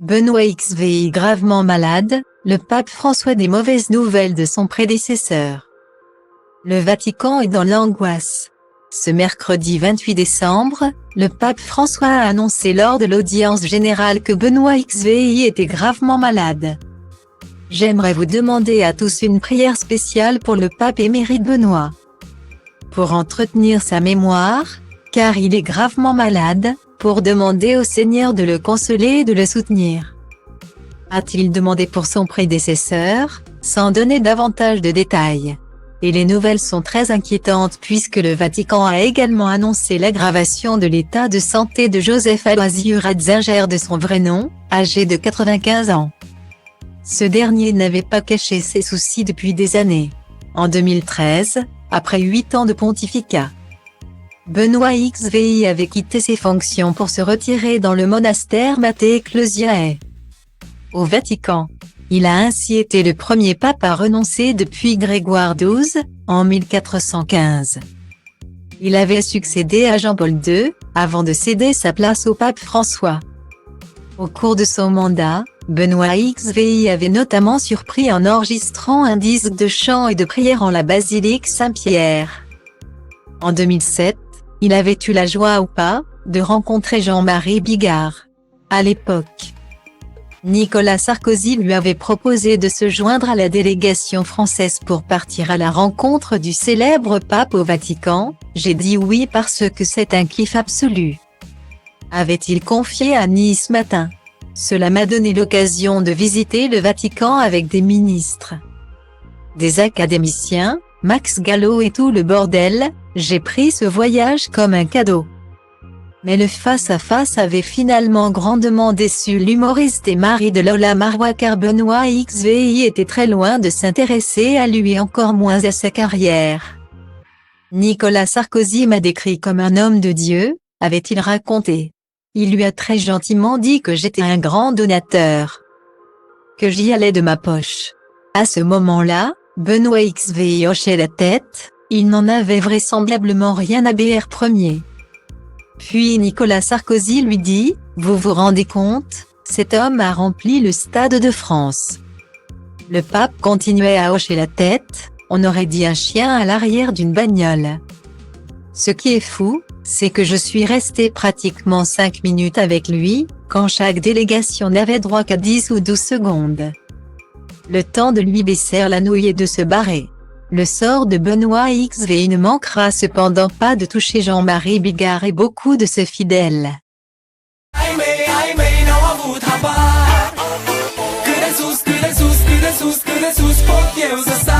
Benoît XVI gravement malade, le pape François des mauvaises nouvelles de son prédécesseur. Le Vatican est dans l'angoisse. Ce mercredi 28 décembre, le pape François a annoncé lors de l'audience générale que Benoît XVI était gravement malade. J'aimerais vous demander à tous une prière spéciale pour le pape émérite Benoît. Pour entretenir sa mémoire, car il est gravement malade, pour demander au Seigneur de le consoler et de le soutenir. A-t-il demandé pour son prédécesseur, sans donner davantage de détails. Et les nouvelles sont très inquiétantes puisque le Vatican a également annoncé l'aggravation de l'état de santé de Joseph Aloysius Ratzinger de son vrai nom, âgé de 95 ans. Ce dernier n'avait pas caché ses soucis depuis des années. En 2013, après 8 ans de pontificat, Benoît XVI avait quitté ses fonctions pour se retirer dans le monastère Mater Ecclesiae. Au Vatican, il a ainsi été le premier pape à renoncer depuis Grégoire XII, en 1415. Il avait succédé à Jean-Paul II, avant de céder sa place au pape François. Au cours de son mandat, Benoît XVI avait notamment surpris en enregistrant un disque de chant et de prière en la basilique Saint-Pierre. En 2007, il avait eu la joie ou pas, de rencontrer Jean-Marie Bigard. À l'époque, Nicolas Sarkozy lui avait proposé de se joindre à la délégation française pour partir à la rencontre du célèbre pape au Vatican. J'ai dit oui parce que c'est un kiff absolu, avait-il confié à Nice Matin. Cela m'a donné l'occasion de visiter le Vatican avec des ministres, des académiciens, Max Gallo et tout le bordel. J'ai pris ce voyage comme un cadeau. Mais le face-à-face avait finalement grandement déçu l'humoriste et mari de Lola Marois car Benoît XVI était très loin de s'intéresser à lui et encore moins à sa carrière. Nicolas Sarkozy m'a décrit comme un homme de Dieu, avait-il raconté. Il lui a très gentiment dit que j'étais un grand donateur, que j'y allais de ma poche. À ce moment-là, Benoît XVI hochait la tête, il n'en avait vraisemblablement rien à BR premier. Puis Nicolas Sarkozy lui dit, « Vous vous rendez compte, cet homme a rempli le Stade de France. » Le pape continuait à hocher la tête, on aurait dit un chien à l'arrière d'une bagnole. Ce qui est fou, c'est que je suis resté pratiquement 5 minutes avec lui, quand chaque délégation n'avait droit qu'à 10 ou 12 secondes. Le temps de lui baisser la nouille et de se barrer. Le sort de Benoît XVI ne manquera cependant pas de toucher Jean-Marie Bigard et beaucoup de ses fidèles. Cât de sus, cât de sus, cât de sus, cât de sus pot eu să sar.